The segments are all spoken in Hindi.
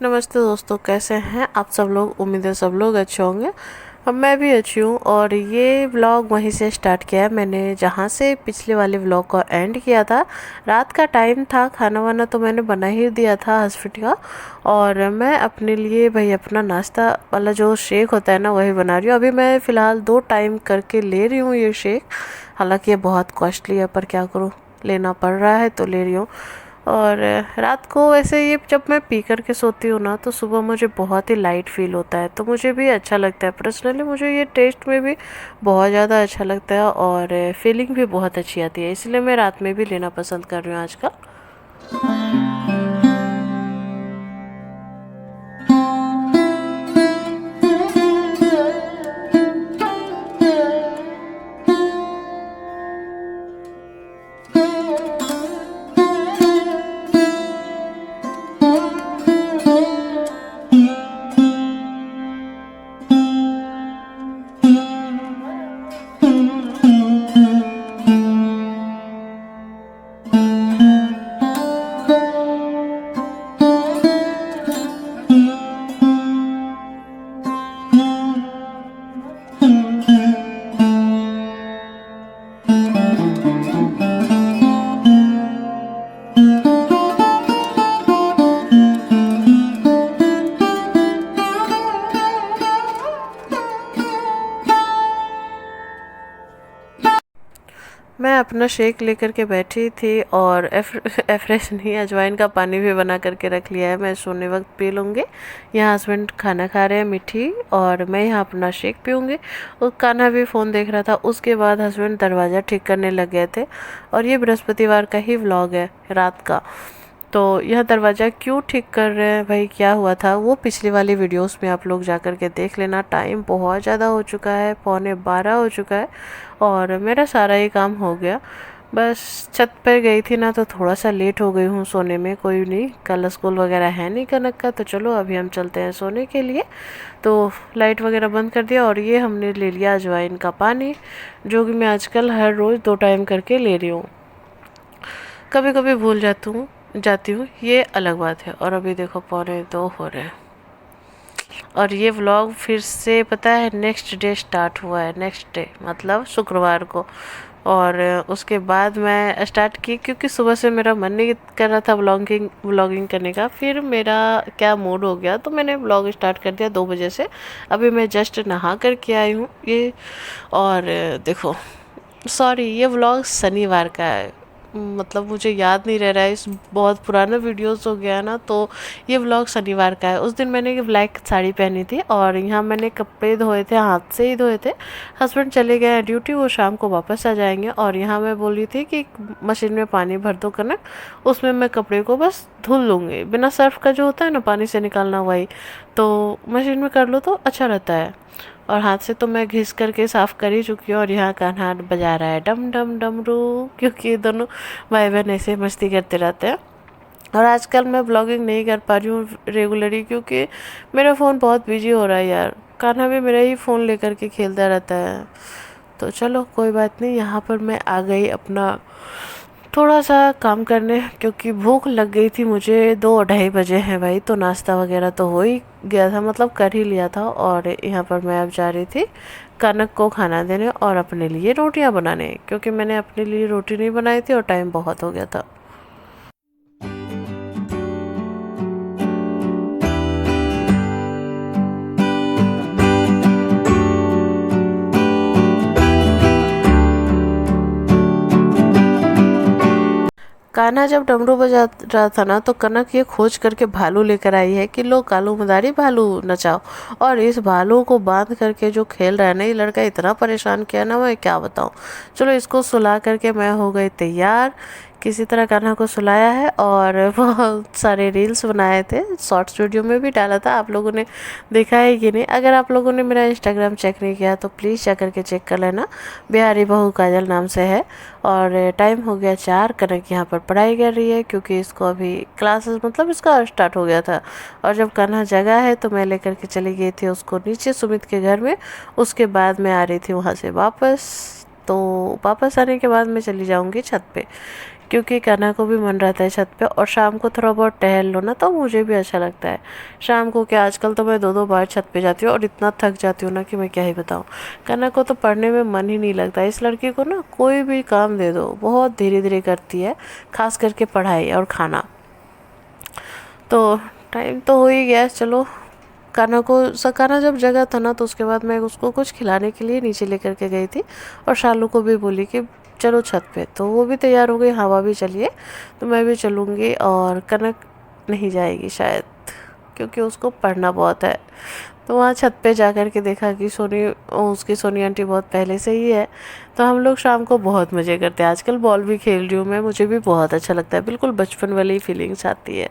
नमस्ते दोस्तों, कैसे हैं आप सब लोग। उम्मीद है सब लोग अच्छे होंगे। अब मैं भी अच्छी हूँ और ये व्लॉग वहीं से स्टार्ट किया है मैंने जहाँ से पिछले वाले व्लॉग को एंड किया था। रात का टाइम था, खाना वाना तो मैंने बना ही दिया था हस्बैंड का, और मैं अपने लिए भाई अपना नाश्ता वाला जो शेक होता है ना वही बना रही हूँ। अभी मैं फ़िलहाल 2 टाइम करके ले रही हूँ ये शेक। हालांकि ये बहुत कॉस्टली है पर क्या करूँ, लेना पड़ रहा है तो ले रही हूँ। और रात को वैसे ये जब मैं पी कर के सोती हूँ ना तो सुबह मुझे बहुत ही लाइट फील होता है, तो मुझे भी अच्छा लगता है। पर्सनली मुझे ये टेस्ट में भी बहुत ज़्यादा अच्छा लगता है और फीलिंग भी बहुत अच्छी आती है, इसलिए मैं रात में भी लेना पसंद कर रही हूँ आजकल। मैं अपना शेक लेकर के बैठी थी और एफ्रेश नहीं, अजवाइन का पानी भी बना करके रख लिया है, मैं सोने वक्त पी लूँगी। यहाँ हस्बैंड खाना खा रहे हैं मीठी और मैं यहाँ अपना शेक पीऊँगी। और कान्हा भी फ़ोन देख रहा था। उसके बाद हस्बैंड दरवाज़ा ठीक करने लग गए थे। और ये बृहस्पतिवार का ही व्लॉग है रात का। तो यह दरवाज़ा क्यों ठीक कर रहे हैं भाई, क्या हुआ था वो पिछली वाली वीडियोस में आप लोग जा कर के देख लेना। टाइम बहुत ज़्यादा हो चुका है, 11:15 हो चुका है और मेरा सारा ही काम हो गया। बस छत पर गई थी ना तो थोड़ा सा लेट हो गई हूँ सोने में। कोई नहीं, कल स्कूल वगैरह है नहीं कनक का, तो चलो अभी हम चलते हैं सोने के लिए। तो लाइट वगैरह बंद कर दिया और ये हमने ले लिया अजवाइन का पानी, जो कि मैं आजकल हर रोज़ 2 टाइम करके ले रही हूँ। कभी कभी भूल जाती हूँ, ये अलग बात है। और अभी देखो 1:45 हो रहे हैं और ये व्लॉग फिर से पता है नेक्स्ट डे स्टार्ट हुआ है। नेक्स्ट डे मतलब शुक्रवार को। और उसके बाद मैं स्टार्ट की क्योंकि सुबह से मेरा मन नहीं कर रहा था व्लॉगिंग करने का। फिर मेरा क्या मूड हो गया तो मैंने व्लॉग स्टार्ट कर दिया 2 बजे से। अभी मैं जस्ट नहा कर के आई हूँ ये। और देखो, सॉरी, ये व्लॉग शनिवार का है। मतलब मुझे याद नहीं रह रहा है, इस बहुत पुराना वीडियोस हो गया है ना, तो ये व्लॉग शनिवार का है। उस दिन मैंने ये ब्लैक साड़ी पहनी थी और यहाँ मैंने कपड़े धोए थे, हाथ से ही धोए थे। हस्बैंड चले गए हैं ड्यूटी, वो शाम को वापस आ जाएंगे। और यहाँ मैं बोली थी कि मशीन में पानी भर दो कनक, उसमें मैं कपड़े को बस धुल लूँगी, बिना सर्फ का जो होता है ना पानी से निकालना, वही तो मशीन में कर लो तो अच्छा रहता है। और हाथ से तो मैं घिस करके साफ़ कर ही चुकी हूँ। और यहाँ कान्हा बजा रहा है डम डम डमरू, क्योंकि ये दोनों भाई बहन ऐसे मस्ती करते रहते हैं। और आजकल मैं ब्लॉगिंग नहीं कर पा रही हूँ रेगुलरली क्योंकि मेरा फ़ोन बहुत बिजी हो रहा है यार। कान्हा भी मेरा ही फ़ोन लेकर के खेलता रहता है। तो चलो कोई बात नहीं, यहाँ पर मैं आ गई अपना थोड़ा सा काम करने, क्योंकि भूख लग गई थी मुझे। 2-2:30 बजे हैं भाई, तो नाश्ता वगैरह तो हो ही गया था, मतलब कर ही लिया था। और यहाँ पर मैं अब जा रही थी कनक को खाना देने और अपने लिए रोटियां बनाने, क्योंकि मैंने अपने लिए रोटी नहीं बनाई थी और टाइम बहुत हो गया था। कान्हा जब डमरू बजा रहा था ना तो कनक ये खोज करके भालू लेकर आई है कि लो कालू मदारी भालू नचाओ। और इस भालू को बांध करके जो खेल रहा है ना, ये लड़का इतना परेशान किया ना, मैं क्या बताऊँ। चलो इसको सुला करके मैं हो गई तैयार। किसी तरह कान्हा को सुलाया है और बहुत सारे रील्स बनाए थे, शॉर्ट्स वीडियो में भी डाला था। आप लोगों ने देखा है कि नहीं? अगर आप लोगों ने मेरा इंस्टाग्राम चेक नहीं किया तो प्लीज़ जा करके चेक कर लेना। बिहारी बहू काजल नाम से है। और टाइम हो गया 4। कनक यहाँ पर पढ़ाई कर रही है क्योंकि इसको अभी क्लासेस मतलब इसका स्टार्ट हो गया था। और जब कान्हा जगह है तो मैं लेकर के चली गई थी उसको नीचे सुमित के घर में। उसके बाद मैं आ रही थी वहाँ से वापस। तो वापस आने के बाद मैं चली जाऊँगी छत पे, क्योंकि कान्हा को भी मन रहता है छत पे, और शाम को थोड़ा बहुत टहल लो ना तो मुझे भी अच्छा लगता है। शाम को क्या, आजकल तो मैं 2-2 बार छत पे जाती हूँ और इतना थक जाती हूँ ना कि मैं क्या ही बताऊँ। कान्हा को तो पढ़ने में मन ही नहीं लगता। इस लड़की को ना कोई भी काम दे दो बहुत धीरे धीरे करती है, खास करके पढ़ाई और खाना। तो टाइम तो हो ही गया, चलो। कान्हा जब जगा था ना तो उसके बाद मैं उसको कुछ खिलाने के लिए नीचे लेकर के गई थी, और शालू को भी बोली कि चलो छत पे, तो वो भी तैयार हो गई, हवा भी चलिए तो मैं भी चलूँगी। और कनक नहीं जाएगी शायद, क्योंकि उसको पढ़ना बहुत है। तो वहाँ छत पे जा कर के देखा कि उसकी सोनी आंटी बहुत पहले से ही है। तो हम लोग शाम को बहुत मज़े करते हैं। आजकल बॉल भी खेल रही हूँ मैं, मुझे भी बहुत अच्छा लगता है, बिल्कुल बचपन वाली फीलिंग्स आती है।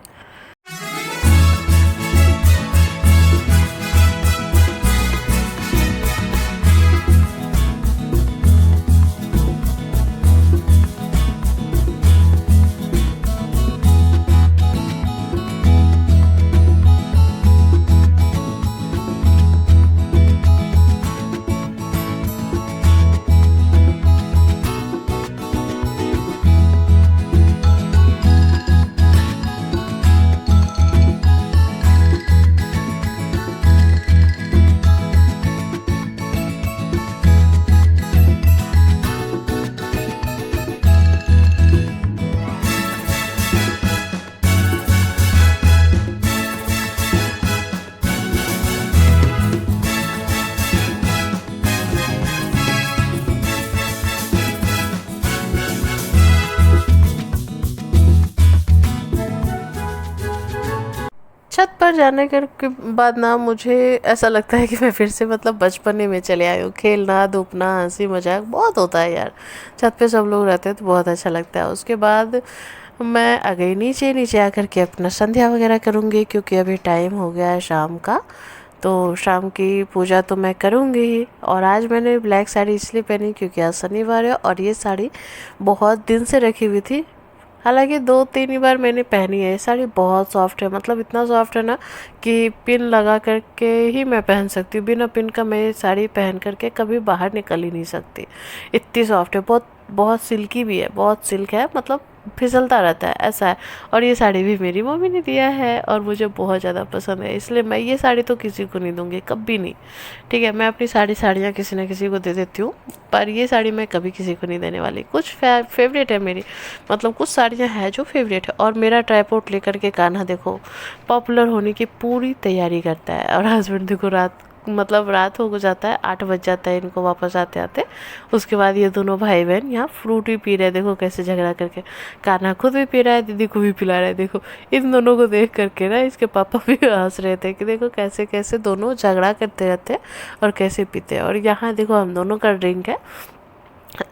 छत पर जाने के बाद ना मुझे ऐसा लगता है कि मैं फिर से मतलब बचपने में चले आई हूँ। खेलना धूपना हंसी मजाक बहुत होता है यार, छत पे सब लोग रहते हैं तो बहुत अच्छा लगता है। उसके बाद मैं आ गई नीचे। नीचे आकर के अपना संध्या वगैरह करूँगी, क्योंकि अभी टाइम हो गया है शाम का, तो शाम की पूजा तो मैं करूँगी ही। और आज मैंने ब्लैक साड़ी इसलिए पहनी क्योंकि आज शनिवार है, और ये साड़ी बहुत दिन से रखी हुई थी। हालांकि 2-3 ही बार मैंने पहनी है। ये साड़ी बहुत सॉफ्ट है, मतलब इतना सॉफ्ट है ना कि पिन लगा करके ही मैं पहन सकती हूँ। बिना पिन का मैं ये साड़ी पहन करके कभी बाहर निकल ही नहीं सकती, इतनी सॉफ्ट है। बहुत बहुत सिल्की भी है, बहुत सिल्क है, मतलब फिसलता रहता है ऐसा है। और ये साड़ी भी मेरी मम्मी ने दिया है और मुझे बहुत ज़्यादा पसंद है, इसलिए मैं ये साड़ी तो किसी को नहीं दूंगी, कभी नहीं। ठीक है, मैं अपनी साड़ियाँ किसी न किसी को दे देती हूँ, पर ये साड़ी मैं कभी किसी को नहीं देने वाली। कुछ फेवरेट है मेरी, मतलब कुछ साड़ियाँ हैं जो फेवरेट है। और मेरा ट्राइपॉड लेकर के कान्हा देखो पॉपुलर होने की पूरी तैयारी करता है। और हस्बैंड देखो रात हो जाता है, 8 बज जाता है इनको वापस आते आते। उसके बाद ये दोनों भाई बहन यहाँ फ्रूट भी पी रहे हैं, देखो कैसे झगड़ा करके। कान्हा खुद भी पी रहा है, दीदी को भी पिला रहा है। देखो इन दोनों को देख करके ना इसके पापा भी हंस रहे थे कि देखो कैसे कैसे दोनों झगड़ा करते रहते हैं और कैसे पीते हैं। और यहाँ देखो हम दोनों का ड्रिंक है,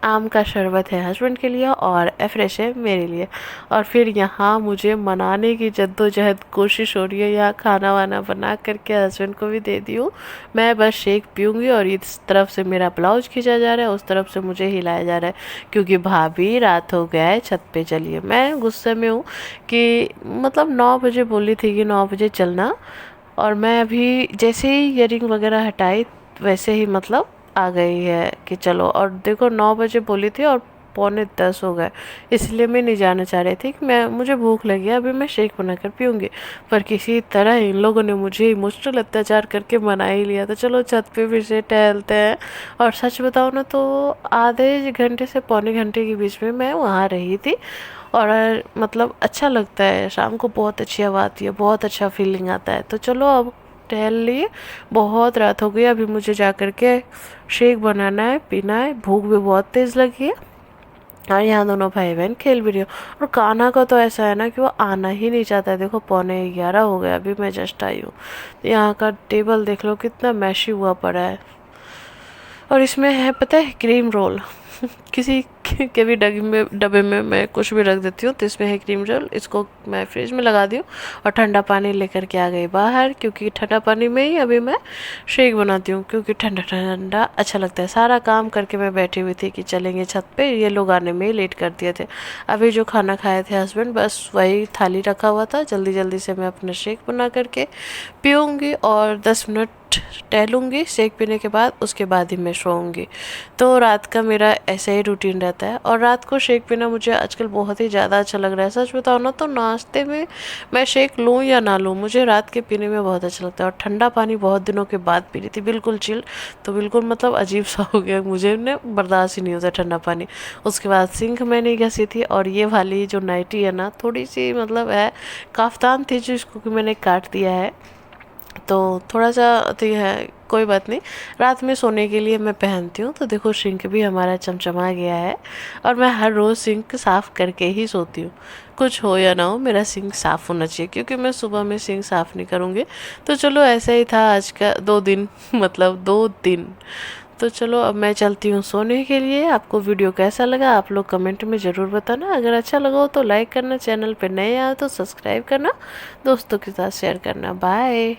आम का शरबत है हस्बैंड के लिए और फ्रेश है मेरे लिए। और फिर यहाँ मुझे मनाने की जद्दोजहद कोशिश हो रही है। यहाँ खाना वाना बना करके हस्बैंड को भी दे दी हूँ, मैं बस शेक पीऊँगी। और इस तरफ से मेरा ब्लाउज खींचा जा रहा है, उस तरफ से मुझे हिलाया जा रहा है, क्योंकि भाभी रात हो गया है, छत पे चलिए। मैं गुस्से में हूँ कि मतलब 9 बजे बोली थी कि 9 बजे चलना, और मैं अभी जैसे ही इयरिंग वगैरह हटाई वैसे ही मतलब आ गई है कि चलो। और देखो 9 बजे बोली थी और 9:45 हो गए, इसलिए मैं नहीं जाना चाह रही थी कि मुझे भूख लगी है, अभी मैं शेक बनाकर पीऊँगी। पर किसी तरह इन लोगों ने मुझे इमोशनल अत्याचार करके मना ही लिया। तो चलो छत पे फिर से टहलते हैं। और सच बताओ ना तो आधे घंटे से पौने घंटे के बीच में मैं वहाँ रही थी, और मतलब अच्छा लगता है। शाम को बहुत अच्छी हवा आती है, बहुत अच्छा फीलिंग आता है। तो चलो अब टहल लिए, बहुत रात हो गई, अभी मुझे जा कर के शेक बनाना है, पीना है, भूख भी बहुत तेज़ लगी है। और यहाँ दोनों भाई बहन खेल भी रही हो। और कान्हा का तो ऐसा है ना कि वो आना ही नहीं चाहता है। देखो 11:45 हो गया, अभी मैं जस्ट आई हूँ। यहाँ का टेबल देख लो कितना मैशी हुआ पड़ा है। और इसमें है पता है क्रीम रोल किसी के भी डब्बे में मैं कुछ भी रख देती हूँ, तो इसमें है क्रीम रोल। इसको मैं फ्रिज में लगा दी हूँ और ठंडा पानी लेकर के आ गई बाहर, क्योंकि ठंडा पानी में ही अभी मैं शेक बनाती हूँ, क्योंकि ठंडा ठंडा अच्छा लगता है। सारा काम करके मैं बैठी हुई थी कि चलेंगे छत पे, ये लोग आने में ही लेट कर दिए थे। अभी जो खाना खाए थे हस्बैंड, बस वही थाली रखा हुआ था, जल्दी जल्दी से मैं अपना शेक बना करके पीऊँगी और 10 मिनट टहलूँगी शेक पीने के बाद, उसके बाद ही मैं सोऊंगी। तो रात का मेरा ऐसा ही रूटीन रहता है। और रात को शेक पीना मुझे आजकल बहुत ही ज़्यादा अच्छा लग रहा है। सच बताओ ना तो नाश्ते में मैं शेक लूँ या ना लूँ, मुझे रात के पीने में बहुत अच्छा लगता है। और ठंडा पानी बहुत दिनों के बाद पी रही थी, बिल्कुल चिल, तो बिल्कुल मतलब अजीब सा हो गया, मुझे ने बर्दाश्त ही नहीं होता ठंडा पानी। उसके बाद सिंक मैंने घसी थी, और ये वाली जो नाइटी है ना, थोड़ी सी मतलब है काफ्तान थी जो इसको कि मैंने काट दिया है, तो थोड़ा सा तो ये है, कोई बात नहीं। रात में सोने के लिए मैं पहनती हूँ। तो देखो सिंक भी हमारा चमचमा गया है, और मैं हर रोज़ सिंक साफ़ करके ही सोती हूँ। कुछ हो या ना हो, मेरा सिंक साफ़ होना चाहिए, क्योंकि मैं सुबह में सिंक साफ़ नहीं करूँगी। तो चलो ऐसा ही था आज का 2 दिन मतलब 2 दिन। तो चलो अब मैं चलती हूँ सोने के लिए। आपको वीडियो कैसा लगा आप लोग कमेंट में ज़रूर बताना। अगर अच्छा लगा हो तो लाइक करना, चैनल पे नए आए तो सब्सक्राइब करना, दोस्तों के साथ शेयर करना। बाय।